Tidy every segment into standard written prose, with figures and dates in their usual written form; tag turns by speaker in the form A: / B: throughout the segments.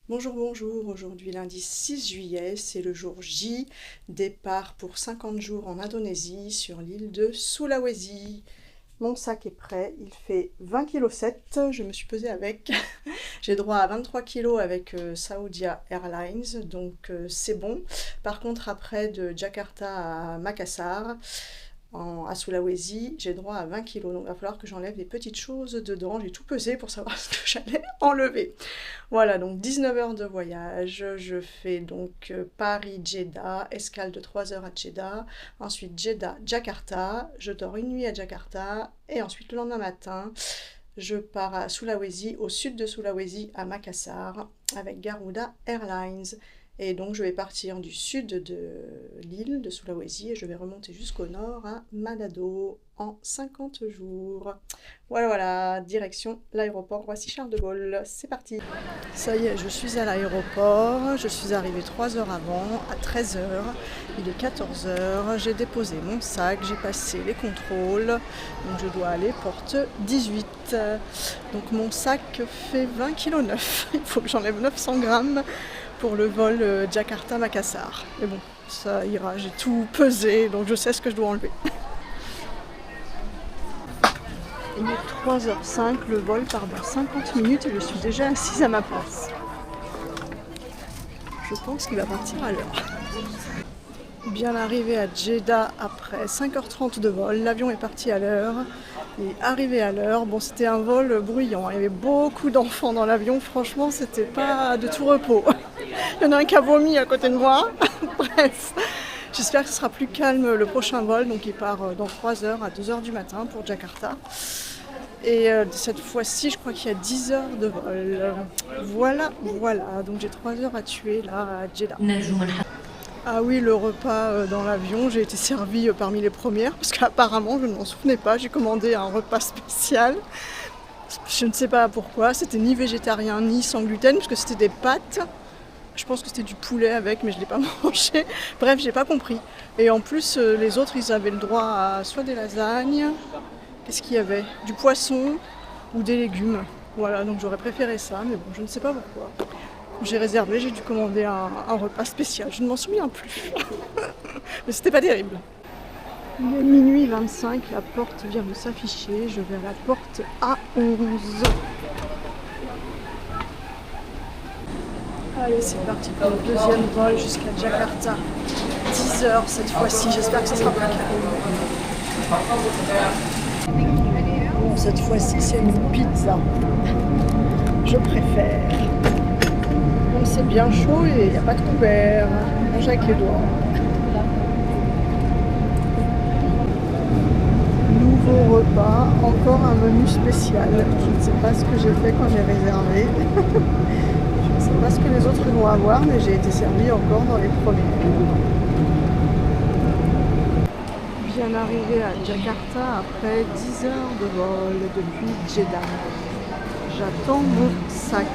A: Bonjour, bonjour, aujourd'hui lundi 6 juillet, c'est le jour J, départ pour 50 jours en Indonésie sur l'île de Sulawesi. Mon sac est prêt, il fait 20,7 kg, je me suis pesée avec. J'ai droit à 23 kg avec Saudia Airlines, donc c'est bon. Par contre, après de Jakarta à Makassar, à Sulawesi, j'ai droit à 20 kg. Donc il va falloir que j'enlève des petites choses dedans. J'ai tout pesé pour savoir ce que j'allais enlever. Voilà, donc 19 heures de voyage. Je fais donc Paris-Jeddah, escale de 3 heures à Jeddah. Ensuite Jeddah-Jakarta. Je dors une nuit à Jakarta. Et ensuite, le lendemain matin, je pars à Sulawesi, au sud de Sulawesi, à Makassar, avec Garuda Airlines. Et donc je vais partir du sud de l'île de Sulawesi et je vais remonter jusqu'au nord à Manado en 50 jours. Voilà, voilà, direction l'aéroport Roissy-Charles de Gaulle. C'est parti. Ça y est, je suis à l'aéroport. Je suis arrivée 3 heures avant, à 13 heures. Il est 14 heures. J'ai déposé mon sac, j'ai passé les contrôles. Donc je dois aller porte 18. Donc mon sac fait 20,9 kg. Il faut que j'enlève 900 grammes pour le vol Jakarta-Makassar. Mais bon, ça ira, j'ai tout pesé, donc je sais ce que je dois enlever. Il est 3h05, le vol part dans 50 minutes et je suis déjà assise à ma place. Je pense qu'il va partir à l'heure. Bien arrivé à Jeddah après 5h30 de vol, l'avion est parti à l'heure. Il est arrivé à l'heure. Bon, c'était un vol bruyant, il y avait beaucoup d'enfants dans l'avion, franchement, c'était pas de tout repos. Il y en a un qui a vomi à côté de moi. Bref, j'espère que ce sera plus calme le prochain vol. Donc il part dans 3 heures à 2 heures du matin pour Jakarta. Et cette fois-ci, je crois qu'il y a 10 heures de vol. Voilà, voilà. Donc j'ai 3 heures à tuer là à Jeddah. Ah oui, le repas dans l'avion, j'ai été servie parmi les premières parce qu'apparemment, je ne m'en souvenais pas. J'ai commandé un repas spécial. Je ne sais pas pourquoi. C'était ni végétarien ni sans gluten parce que c'était des pâtes. Je pense que c'était du poulet avec, mais je ne l'ai pas mangé. Bref, j'ai pas compris. Et en plus, les autres, ils avaient le droit à soit des lasagnes, qu'est-ce qu'il y avait? Du poisson ou des légumes. Voilà, donc j'aurais préféré ça, mais bon, je ne sais pas pourquoi. J'ai réservé, j'ai dû commander un repas spécial. Je ne m'en souviens plus. Mais c'était pas terrible. Il est minuit 25, la porte vient de s'afficher. Je vais à la porte A11. Allez, c'est parti pour le deuxième vol jusqu'à Jakarta. 10 heures cette fois-ci, j'espère que ça sera plus calme. Bon, cette fois-ci, c'est une pizza. Je préfère. Bon, c'est bien chaud et il n'y a pas de couvert. Mange avec les doigts. Nouveau repas, encore un menu spécial. Je ne sais pas ce que j'ai fait quand j'ai réservé. Je ne sais pas ce que les autres vont avoir, mais j'ai été servie encore dans les premiers. Bien arrivé à Jakarta après 10 heures de vol depuis Jeddah. J'attends mon sac.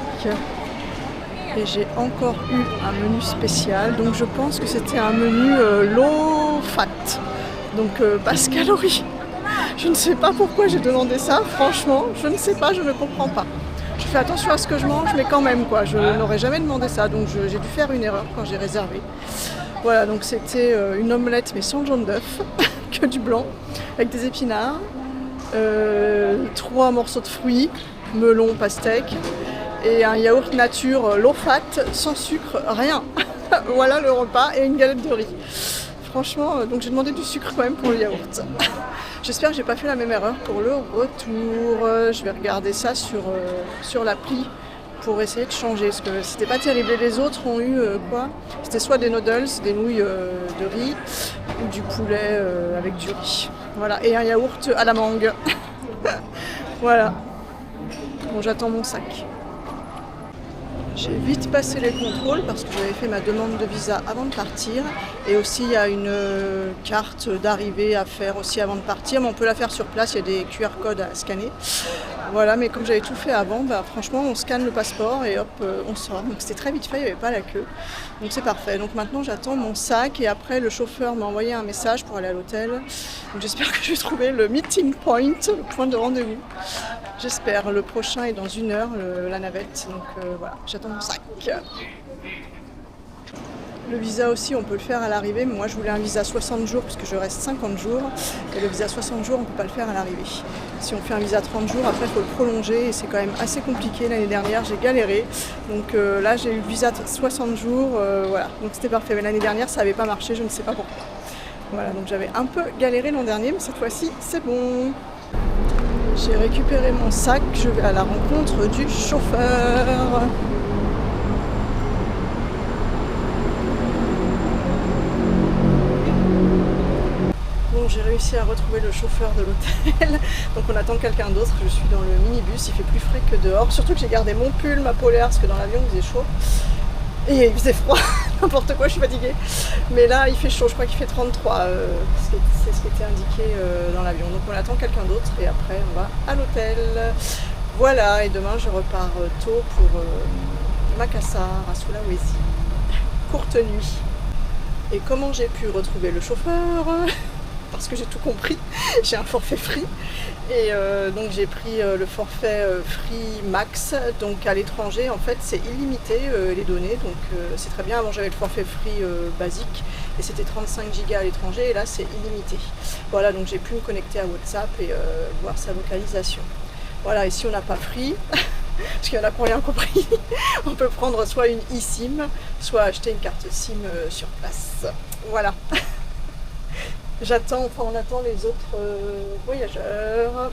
A: Et j'ai encore eu un menu spécial, donc je pense que c'était un menu low fat, donc basse calorie. Je ne sais pas pourquoi j'ai demandé ça, franchement, je ne sais pas, je ne comprends pas. Je fais attention à ce que je mange, mais quand même, quoi, je n'aurais jamais demandé ça, donc j'ai dû faire une erreur quand j'ai réservé. Voilà, donc c'était une omelette, mais sans jaune d'œuf, que du blanc, avec des épinards, 3 morceaux de fruits, melon, pastèque, et un yaourt nature low fat, sans sucre, rien. Voilà le repas, et une galette de riz. Franchement, donc j'ai demandé du sucre quand même pour le yaourt. J'espère que j'ai pas fait la même erreur pour le retour. Je vais regarder ça sur l'appli pour essayer de changer, parce que c'était pas terrible. Et les autres ont eu quoi? C'était soit des noodles, des nouilles de riz, ou du poulet avec du riz. Voilà, et un yaourt à la mangue. Voilà. Bon, j'attends mon sac. J'ai vite passé les contrôles parce que j'avais fait ma demande de visa avant de partir. Et aussi, il y a une carte d'arrivée à faire aussi avant de partir. Mais on peut la faire sur place, il y a des QR codes à scanner. Voilà, mais comme j'avais tout fait avant, bah, franchement on scanne le passeport et hop, on sort. Donc c'était très vite fait, il n'y avait pas la queue. Donc c'est parfait. Donc maintenant j'attends mon sac et après le chauffeur m'a envoyé un message pour aller à l'hôtel. Donc j'espère que je vais trouver le meeting point, le point de rendez-vous. J'espère. Le prochain est dans 1 heure, la navette. Donc voilà, j'attends mon sac. Le visa aussi, on peut le faire à l'arrivée, mais moi je voulais un visa 60 jours puisque je reste 50 jours. Et le visa 60 jours, on ne peut pas le faire à l'arrivée. Si on fait un visa 30 jours, après il faut le prolonger et c'est quand même assez compliqué. L'année dernière, j'ai galéré. Donc là, j'ai eu le visa 60 jours, voilà. Donc c'était parfait. Mais l'année dernière, ça n'avait pas marché, je ne sais pas pourquoi. Voilà, donc j'avais un peu galéré l'an dernier, mais cette fois-ci, c'est bon. J'ai récupéré mon sac, je vais à la rencontre du chauffeur. J'ai réussi à retrouver le chauffeur de l'hôtel, donc on attend quelqu'un d'autre. Je suis dans le minibus, il fait plus frais que dehors, surtout que j'ai gardé mon pull, ma polaire, parce que dans l'avion il faisait chaud et il faisait froid, n'importe quoi, je suis fatiguée. Mais là il fait chaud, je crois qu'il fait 33, c'est ce qui était indiqué dans l'avion. Donc on attend quelqu'un d'autre et après on va à l'hôtel. Voilà, et demain je repars tôt pour Makassar, à Sulawesi, courte nuit. Et comment j'ai pu retrouver le chauffeur ? Parce que j'ai tout compris, j'ai un forfait free et donc j'ai pris le forfait free max. Donc à l'étranger en fait c'est illimité les données, donc c'est très bien. Avant j'avais le forfait free basique et c'était 35 Go à l'étranger et là c'est illimité. Voilà, donc j'ai pu me connecter à WhatsApp et voir sa localisation. Voilà, et si on n'a pas free, parce qu'il y en a qui n'ont rien compris, on peut prendre soit une eSIM, soit acheter une carte SIM sur place. Voilà. J'attends, enfin on attend les autres voyageurs.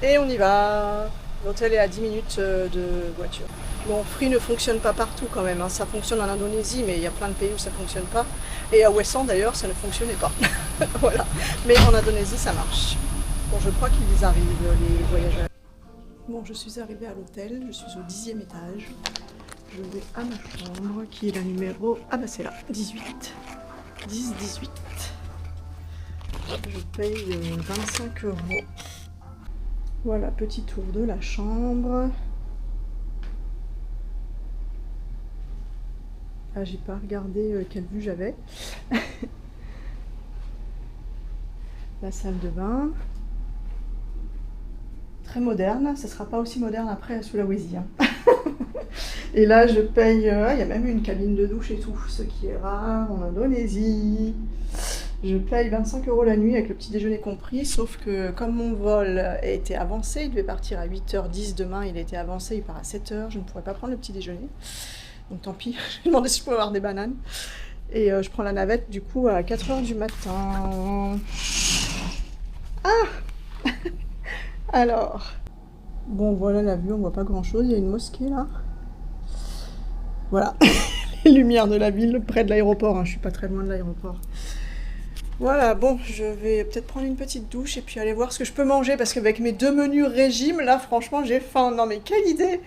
A: Et on y va. L'hôtel est à 10 minutes de voiture. Bon, Free ne fonctionne pas partout quand même, hein. Ça fonctionne en Indonésie, mais il y a plein de pays où ça ne fonctionne pas. Et à Ouessant d'ailleurs, ça ne fonctionnait pas. Voilà. Mais en Indonésie, ça marche. Bon, je crois qu'ils arrivent, les voyageurs. Bon, je suis arrivée à l'hôtel, je suis au 10e étage. Je vais à ma chambre, qui est la numéro... Ah bah c'est là, 18. 10-18. Je paye 25 €. Voilà, petit tour de la chambre. Ah, j'ai pas regardé quelle vue j'avais. La salle de bain. Très moderne, ça sera pas aussi moderne après à Sulawesi. Hein. Et là, je paye... il y a même une cabine de douche et tout, ce qui est rare en Indonésie. Je paye 25 € la nuit avec le petit déjeuner compris, sauf que comme mon vol a été avancé, il devait partir à 8h10 demain, il a été avancé, il part à 7h, je ne pourrais pas prendre le petit déjeuner. Donc tant pis, j'ai demandé si je pouvais avoir des bananes. Et je prends la navette du coup à 4h du matin. Ah. Alors, bon voilà la vue, on voit pas grand chose, il y a une mosquée là. Voilà, les lumières de la ville près de l'aéroport, hein. Je suis pas très loin de l'aéroport. Voilà, bon, je vais peut-être prendre une petite douche et puis aller voir ce que je peux manger parce qu'avec mes 2 menus régime, là, franchement, j'ai faim. Non, mais quelle idée!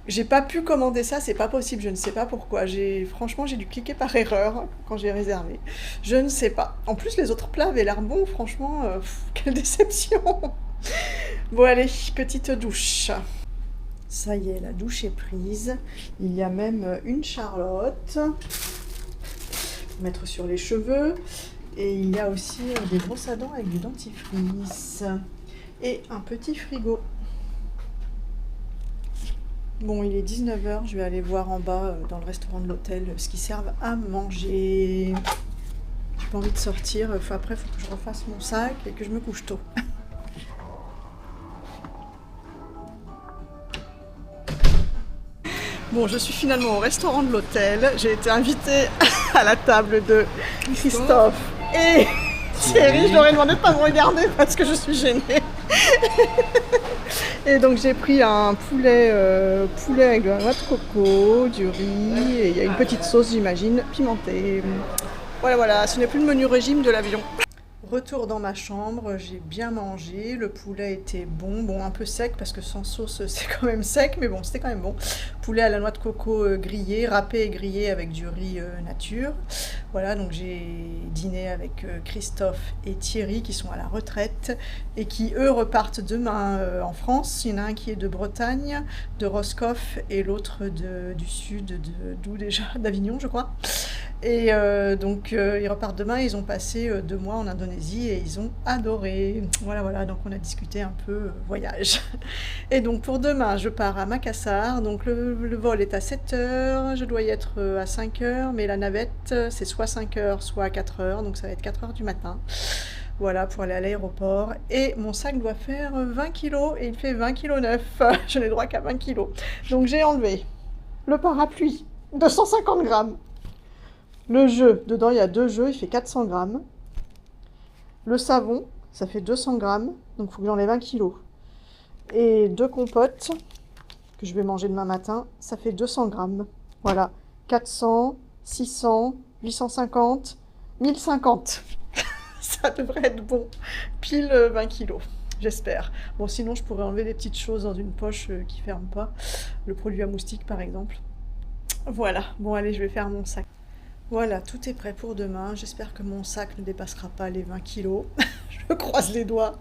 A: J'ai pas pu commander ça, c'est pas possible, je ne sais pas pourquoi. Franchement, j'ai dû cliquer par erreur quand j'ai réservé. Je ne sais pas. En plus, les autres plats avaient l'air bons, franchement, quelle déception! Bon, allez, petite douche. Ça y est, la douche est prise. Il y a même une Charlotte. Mettre sur les cheveux. Et il y a aussi des brosses à dents avec du dentifrice. Et un petit frigo. Bon, il est 19h, je vais aller voir en bas dans le restaurant de l'hôtel ce qu'ils servent à manger. J'ai pas envie de sortir, après il faut que je refasse mon sac et que je me couche tôt. Bon, je suis finalement au restaurant de l'hôtel. J'ai été invitée à la table de Christophe et Thierry. Je leur ai demandé de ne pas me regarder parce que je suis gênée. Et donc j'ai pris un poulet avec de la noix de coco, du riz, et il y a une petite sauce, j'imagine, pimentée. Voilà, ce n'est plus le menu régime de l'avion. retour dans ma chambre, j'ai bien mangé, le poulet était bon, un peu sec parce que sans sauce c'est quand même sec, mais bon, c'était quand même bon. Poulet à la noix de coco grillé, râpé et grillé avec du riz nature. Voilà, donc j'ai dîné avec Christophe et Thierry qui sont à la retraite et qui eux repartent demain en France. Il y en a un qui est de Bretagne, de Roscoff, et l'autre du sud, d'où déjà, d'Avignon je crois. Et donc ils repartent demain, ils ont passé 2 mois en Indonésie et ils ont adoré. Voilà, donc on a discuté un peu voyage. Et donc pour demain, je pars à Makassar, donc le vol est à 7 heures, je dois y être à 5 heures, mais la navette c'est soit 5 heures, soit 4 heures, donc ça va être 4 heures du matin. Voilà, pour aller à l'aéroport. Et mon sac doit faire 20 kilos et il fait 20 kg 9. Je n'ai droit qu'à 20 kilos. Donc j'ai enlevé le parapluie, 250 grammes. Le jeu, dedans il y a 2 jeux, il fait 400 grammes. Le savon, ça fait 200 grammes, donc il faut que j'enlève 1 kg. Et 2 compotes, que je vais manger demain matin, ça fait 200 grammes. Voilà, 400, 600, 850, 1050. Ça devrait être bon, pile 20 kilos, j'espère. Bon, sinon je pourrais enlever des petites choses dans une poche qui ne ferme pas. Le produit à moustiques par exemple. Voilà, bon allez, je vais faire mon sac. Voilà, tout est prêt pour demain. J'espère que mon sac ne dépassera pas les 20 kilos. Je croise les doigts.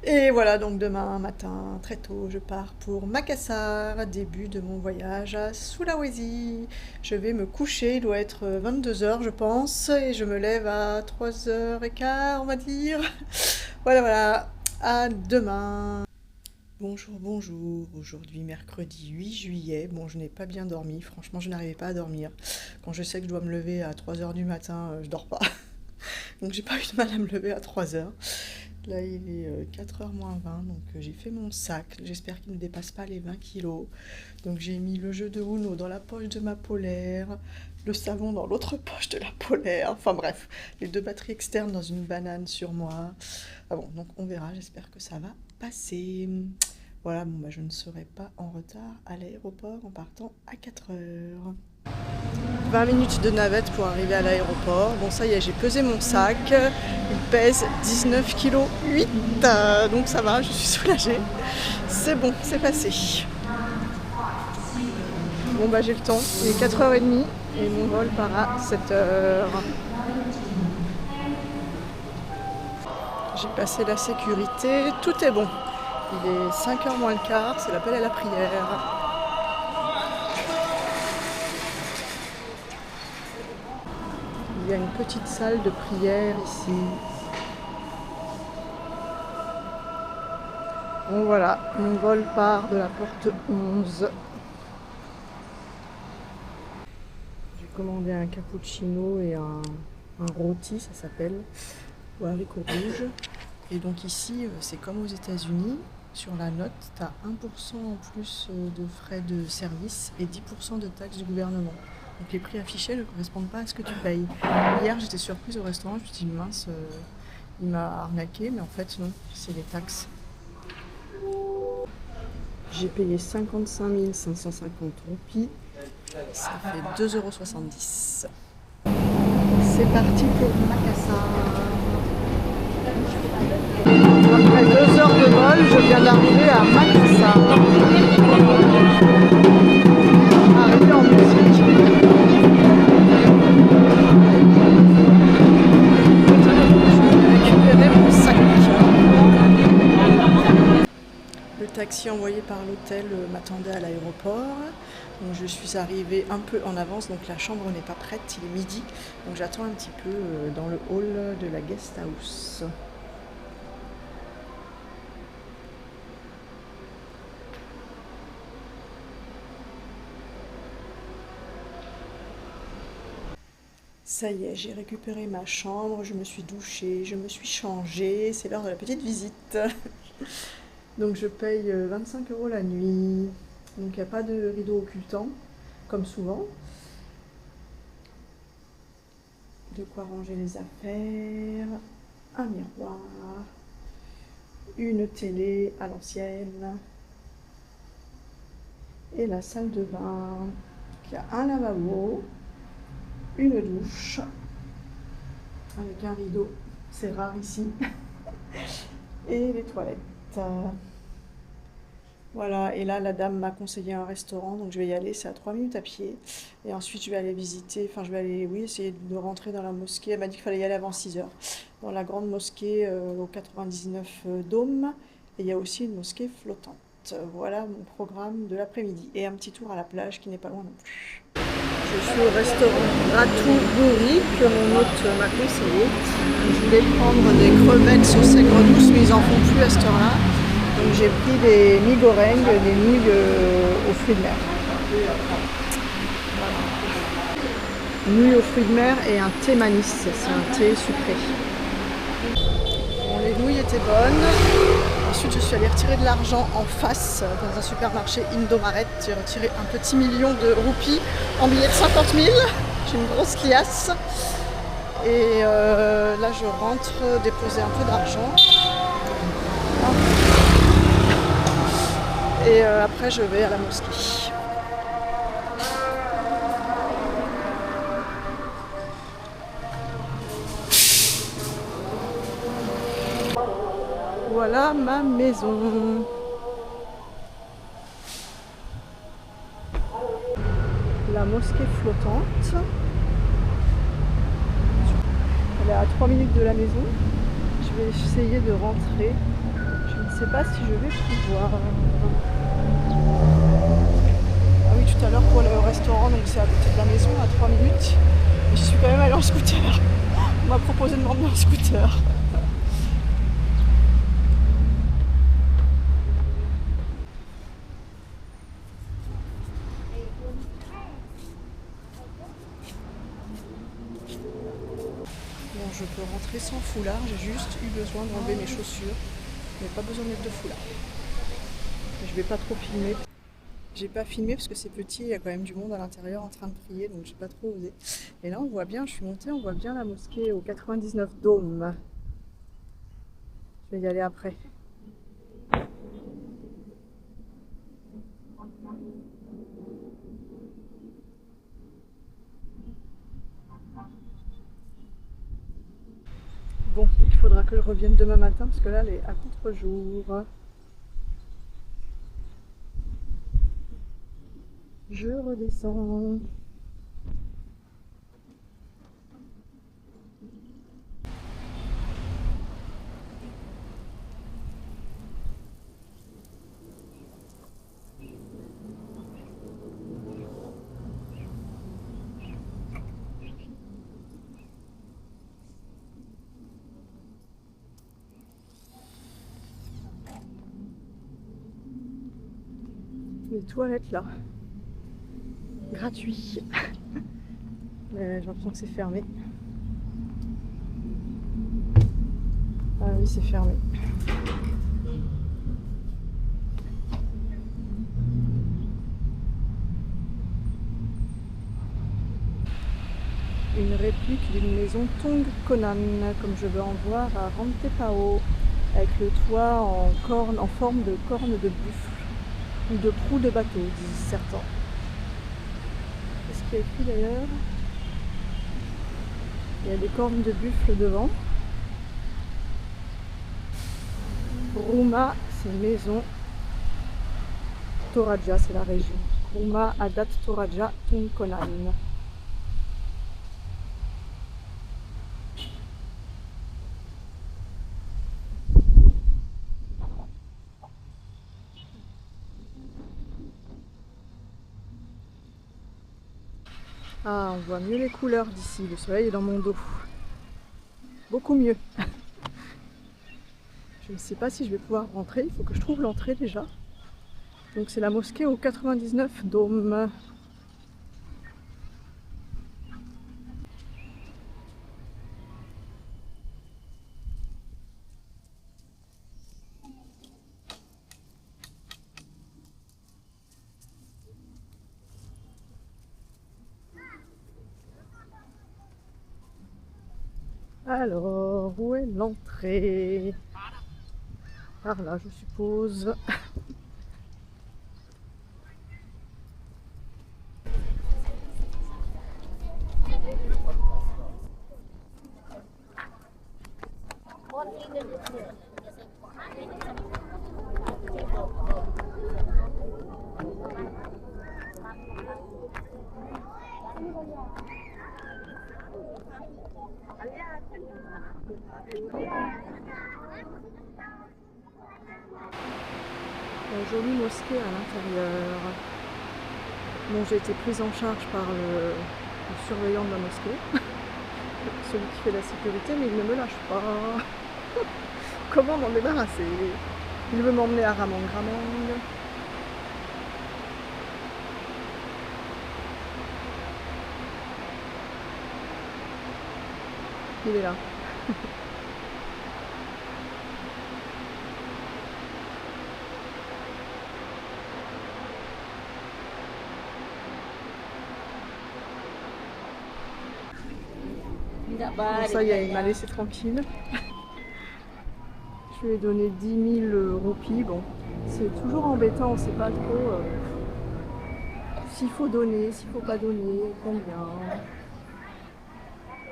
A: Et voilà, donc demain matin, très tôt, je pars pour Makassar, début de mon voyage à Sulawesi. Je vais me coucher, il doit être 22 heures, je pense, et je me lève à 3h15, on va dire. Voilà, à demain. Bonjour, aujourd'hui mercredi 8 juillet, bon je n'ai pas bien dormi, franchement je n'arrivais pas à dormir. Quand je sais que je dois me lever à 3h du matin, je dors pas. Donc j'ai pas eu de mal à me lever à 3h. Là il est 4h moins 20, donc j'ai fait mon sac, j'espère qu'il ne dépasse pas les 20 kilos. Donc j'ai mis le jeu de Uno dans la poche de ma polaire, le savon dans l'autre poche de la polaire, enfin bref, les 2 batteries externes dans une banane sur moi. Ah bon, donc on verra, j'espère que ça va passer. Voilà, bon bah je ne serai pas en retard à l'aéroport en partant à 4h. 20 minutes de navette pour arriver à l'aéroport. Bon ça y est, j'ai pesé mon sac, il pèse 19,8 kg, donc ça va, je suis soulagée. C'est bon, c'est passé. Bon bah j'ai le temps, il est 4h30 et mon vol part à 7h. J'ai passé la sécurité, tout est bon. Il est 5h moins le quart, c'est l'appel à la prière. Il y a une petite salle de prière ici. Bon voilà, mon vol part de la porte 11. J'ai commandé un cappuccino et un rôti, ça s'appelle, ou haricots rouges. Et donc ici, c'est comme aux États-Unis. Sur la note, tu as 1% en plus de frais de service et 10% de taxes du gouvernement. Donc les prix affichés ne correspondent pas à ce que tu payes. Hier, j'étais surprise au restaurant, je me suis dit mince, il m'a arnaqué, mais en fait non, c'est les taxes. J'ai payé 55 550 roupies, ça fait 2,70 €. C'est parti pour Makassar. Après 2 heures de vol, je viens d'arriver à Makassar. Arrivé en musique. Je vais récupérer mon sac. Le taxi envoyé par l'hôtel m'attendait à l'aéroport. Donc je suis arrivée un peu en avance, donc la chambre n'est pas prête, il est midi. Donc j'attends un petit peu dans le hall de la guest house. Ça y est, j'ai récupéré ma chambre, je me suis douchée, je me suis changée, c'est l'heure de la petite visite. Donc je paye 25 € la nuit, donc il n'y a pas de rideau occultant, comme souvent. De quoi ranger les affaires, un miroir, une télé à l'ancienne, et la salle de bain, qui a un lavabo, une douche avec un rideau c'est rare ici. Et les toilettes. Voilà, et là la dame m'a conseillé un restaurant, donc je vais y aller, c'est à 3 minutes à pied. Et ensuite je vais aller visiter, enfin je vais aller, oui, essayer de rentrer dans la mosquée. Elle m'a dit qu'il fallait y aller avant 6 heures. Dans la grande mosquée au 99 Dôme. Et il y a aussi une mosquée flottante. Voilà mon programme de l'après-midi. Et un petit tour à la plage qui n'est pas loin non plus. Je suis au restaurant Ratou Bouri que mon hôte m'a conseillé. Je voulais prendre des crevettes sauce aigre douce, mais ils en font plus à cette heure-là. Donc j'ai pris des mi goreng, des nouilles aux fruits de mer. Voilà. Nouilles aux fruits de mer et un thé manis, c'est un thé sucré. Bon, les nouilles étaient bonnes. Ensuite je suis allée retirer de l'argent en face dans un supermarché Indomaret. J'ai retiré un petit million de roupies en billets de 50 000. J'ai une grosse liasse. Et là je rentre déposer un peu d'argent. Et après je vais à la mosquée. Voilà ma maison. La mosquée flottante. Elle est à 3 minutes de la maison. Je vais essayer de rentrer. Je ne sais pas si je vais pouvoir. Ah oui, tout à l'heure pour le restaurant, donc c'est à côté de la maison, à 3 minutes. Et je suis quand même allée en scooter. On m'a proposé de m'emmener en scooter. Bon, je peux rentrer sans foulard, j'ai juste eu besoin d'enlever mes chaussures. Je n'ai pas besoin de mettre de foulard. Je vais pas trop filmer. J'ai pas filmé parce que c'est petit, il y a quand même du monde à l'intérieur en train de prier, donc j'ai pas trop osé. Et là on voit bien, je suis montée, on voit bien la mosquée au 99 Dôme. Je vais y aller après. Bon, il faudra que je revienne demain matin parce que là elle est à contre-jour. Je redescends. Les toilettes là. Gratuit. Mais j'ai l'impression que c'est fermé. Ah oui, c'est fermé. Une réplique d'une maison Tong Konan, comme je veux en voir à Rantepao, avec le toit en forme de corne de buffle ou de proue de bateau, disent certains. Qu'est-ce qu'il y a écrit d'ailleurs? Il y a des cornes de buffle devant. Rouma, c'est maison. Toraja, c'est la région. Rouma Adat Toraja Tong Konan. Ah, on voit mieux les couleurs d'ici. Le soleil est dans mon dos. Beaucoup mieux. Je ne sais pas si je vais pouvoir rentrer. Il faut que je trouve l'entrée déjà. Donc c'est la mosquée au 99 Dôme. Alors, où est l'entrée? Par là, je suppose. La jolie mosquée à l'intérieur. Bon, j'ai été prise en charge par le surveillant de la mosquée, celui qui fait la sécurité, mais il ne me lâche pas. Comment m'en débarrasser? Il veut m'emmener à Ramang Ramang. Il est là. Bon, ça y est, il m'a laissé tranquille. Je lui ai donné 10 000 roupies. Bon, c'est toujours embêtant, on ne sait pas trop s'il faut donner, s'il faut pas donner, combien.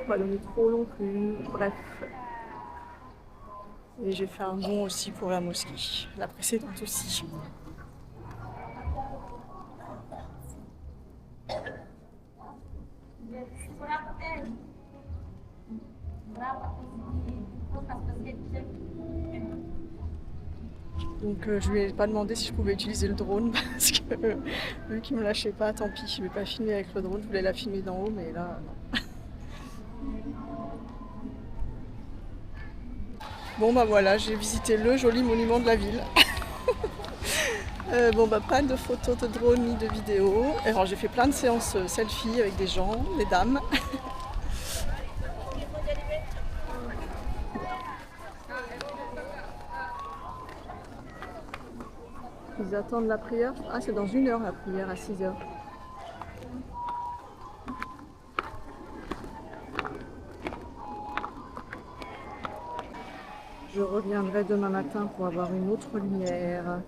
A: Pas donner trop non plus, bref. Et j'ai fait un don aussi pour la mosquée, la précédente aussi. Donc je lui ai pas demandé si je pouvais utiliser le drone parce que vu qu'il me lâchait pas, tant pis, je vais pas filmer avec le drone, je voulais la filmer d'en haut, mais là non. Bon bah voilà, j'ai visité le joli monument de la ville. Bon bah pas de photos de drone ni de vidéos. Alors j'ai fait plein de séances selfie avec des gens, des dames. Ils attendent la prière. Ah, c'est dans 1 heure la prière, à 6 heures. Je reviendrai demain matin pour avoir une autre lumière.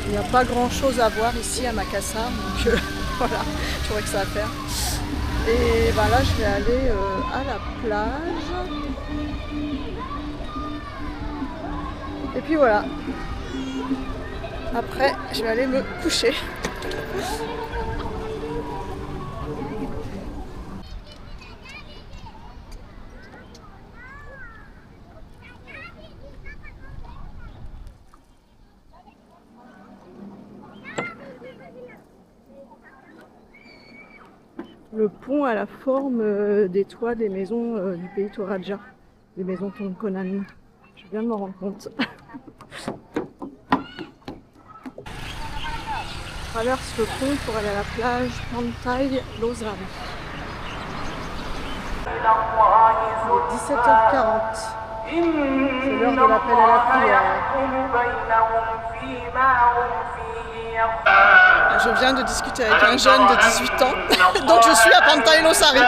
A: Il n'y a pas grand chose à voir ici à Makassar, donc voilà, j'aurais que ça à faire. Et ben là, je vais aller à la plage. Et puis voilà. Après, je vais aller me coucher. Le pont a la forme des toits des maisons du pays Toraja, des maisons Tonkonan. Je viens de m'en rendre compte. Je traverse le pont pour aller à la plage Pantai Losari. Il est 17h40. C'est l'heure de l'appel à la prière. Je viens de discuter avec un jeune de 18 ans, donc je suis à Pantai Losari.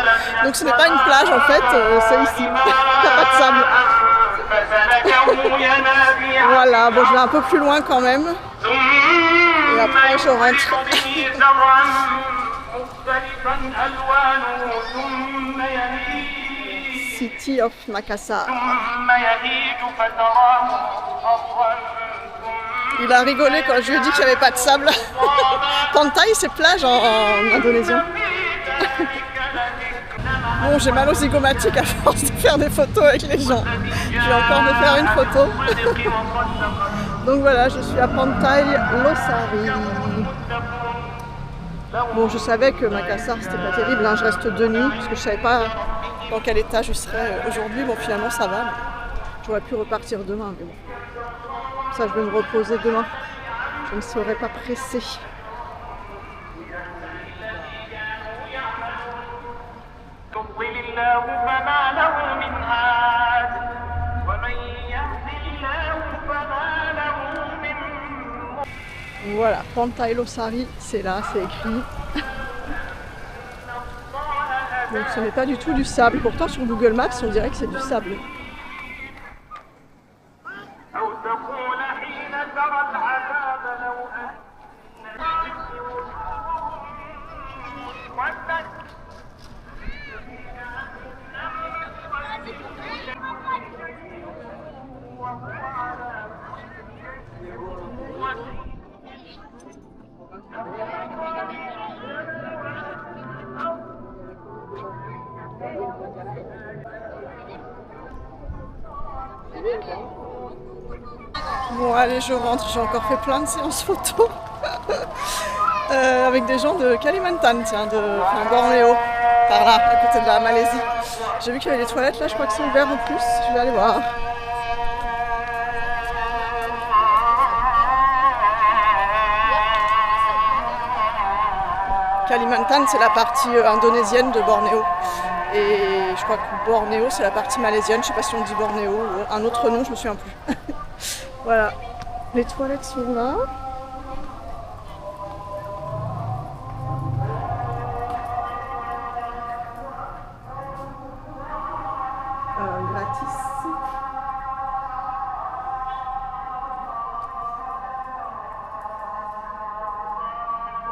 A: Donc ce n'est pas une plage en fait, c'est ici. Il n'y a pas de sable. Voilà, bon je vais un peu plus loin quand même. Et après je rentre. City of Makassar. Il a rigolé quand je lui ai dit qu'il n'y avait pas de sable. Pantai, c'est plage en indonésien. Bon, j'ai mal aux zygomatiques à force de faire des photos avec les gens. Je vais encore me faire une photo. Donc voilà, je suis à Pantai Losari. Bon, je savais que Makassar, c'était pas terrible, hein. Je reste 2 nuits, parce que je savais pas dans quel état je serais aujourd'hui. Bon, finalement, ça va. J'aurais pu repartir demain, mais bon. Ça, je vais me reposer demain. Je ne serai pas pressée. Voilà, Pantai Losari, c'est là, c'est écrit. Donc ce n'est pas du tout du sable. Pourtant sur Google Maps, on dirait que c'est du sable. Bon allez, je rentre, j'ai encore fait plein de séances photo avec des gens de Kalimantan, tiens, Bornéo, par là, à côté de la Malaisie. J'ai vu qu'il y avait des toilettes là, je crois que c'est ouvert en plus, je vais aller voir. Kalimantan, c'est la partie indonésienne de Bornéo. Et je crois que Bornéo, c'est la partie malaisienne. Je sais pas si on dit Bornéo ou un autre nom, je me souviens plus. Voilà, les toilettes sont là. Gratis.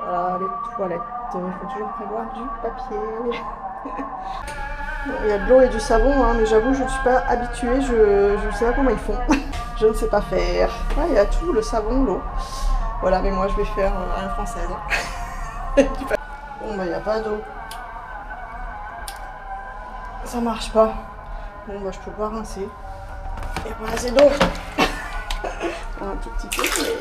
A: Voilà les toilettes. Il faut toujours prévoir du papier. Il y a de l'eau et du savon, hein, mais j'avoue, je ne suis pas habituée, je ne sais pas comment ils font. Je ne sais pas faire. Ouais, il y a tout, le savon, l'eau. Voilà, mais moi je vais faire à la française. Bon, bah il n'y a pas d'eau. Ça marche pas. Bon, bah je peux pas rincer. Il n'y a pas assez d'eau. Un tout petit peu, mais...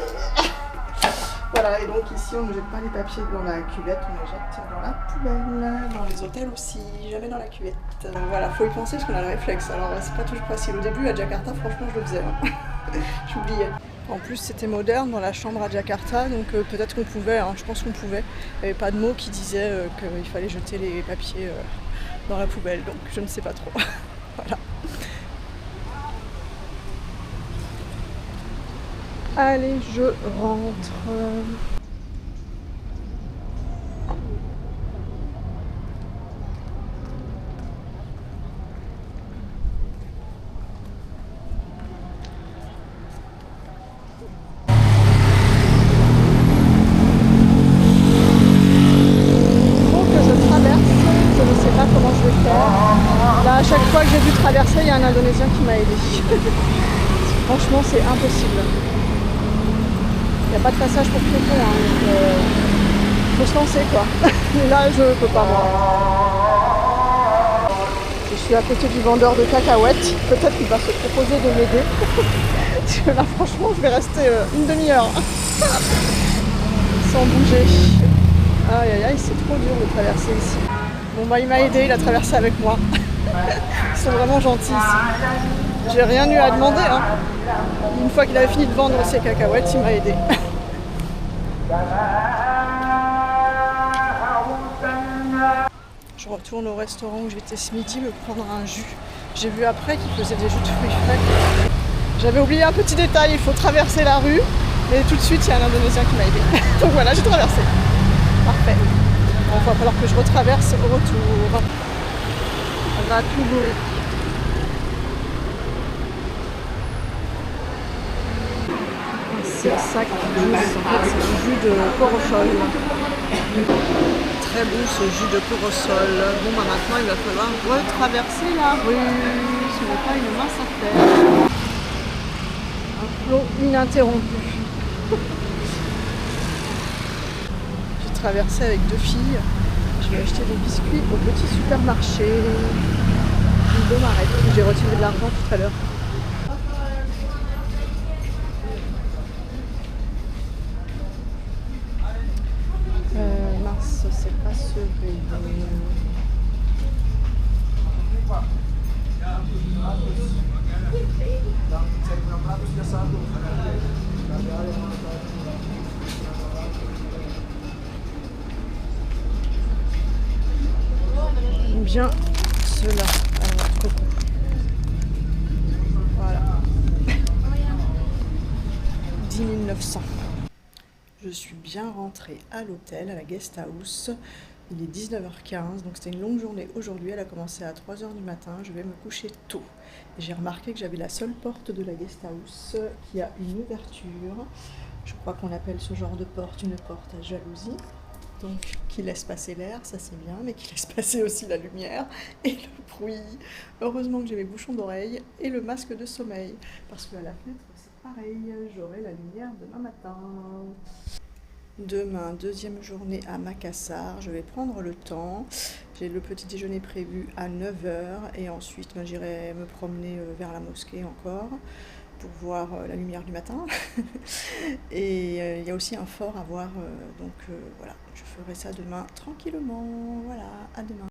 A: Voilà, et donc ici on ne jette pas les papiers dans la cuvette, on les jette dans la poubelle, dans les hôtels aussi, jamais dans la cuvette. Voilà, faut y penser parce qu'on a le réflexe, alors c'est pas toujours facile. Au début à Jakarta, franchement je le faisais, hein. J'oubliais. En plus c'était moderne dans la chambre à Jakarta, donc peut-être qu'on pouvait, hein, je pense qu'on pouvait. Il n'y avait pas de mots qui disaient qu'il fallait jeter les papiers dans la poubelle, donc je ne sais pas trop. Voilà. Allez, je rentre. Là, à chaque fois que j'ai dû traverser, il y a un Indonésien qui m'a aidé. Franchement, c'est impossible. Il n'y a pas de passage pour piétons, hein, donc faut se lancer quoi. Mais là, je peux pas moi. Je suis à côté du vendeur de cacahuètes. Peut-être qu'il va se proposer de m'aider. Parce que là, franchement, je vais rester une demi-heure sans bouger. Aïe aïe aïe, c'est trop dur de traverser ici. Bon bah il m'a aidé, il a traversé avec moi. Ils sont vraiment gentils ici. J'ai rien eu à demander, hein. Une fois qu'il avait fini de vendre ses cacahuètes, il m'a aidé. Je retourne au restaurant où j'étais ce midi me prendre un jus. J'ai vu après qu'il faisait des jus de fruits frais. J'avais oublié un petit détail, il faut traverser la rue. Et tout de suite, il y a un Indonésien qui m'a aidé. Donc voilà, j'ai traversé. Parfait. Bon, il va falloir que je retraverse au retour. Ratuburi. C'est ça qui jus. En fait, c'est du jus de corosol. Très bon ce jus de corosol. Bon, bah maintenant il va falloir retraverser la rue. Ce n'est pas une mince affaire. Un flot ininterrompu. J'ai traversé avec 2 filles. Je vais acheter des biscuits au petit supermarché. J'ai retiré de l'argent tout à l'heure. Mince, c'est pas ce rayon. Bien cela. Coco. Voilà. 10 900. Je suis bien rentrée à l'hôtel, à la guest house. Il est 19h15, donc c'était une longue journée aujourd'hui. Elle a commencé à 3h du matin. Je vais me coucher tôt. J'ai remarqué que j'avais la seule porte de la guest house qui a une ouverture. Je crois qu'on appelle ce genre de porte une porte à jalousie. Donc qui laisse passer l'air, ça c'est bien, mais qui laisse passer aussi la lumière et le bruit. Heureusement que j'ai mes bouchons d'oreille et le masque de sommeil. Parce qu'à la fenêtre, c'est pareil, j'aurai la lumière demain matin. Demain, deuxième journée à Makassar, je vais prendre le temps. J'ai le petit déjeuner prévu à 9 heures et ensuite ben, j'irai me promener vers la mosquée encore pour voir la lumière du matin. Et il y a aussi un fort à voir, donc voilà, je ferai ça demain tranquillement. Voilà, à demain.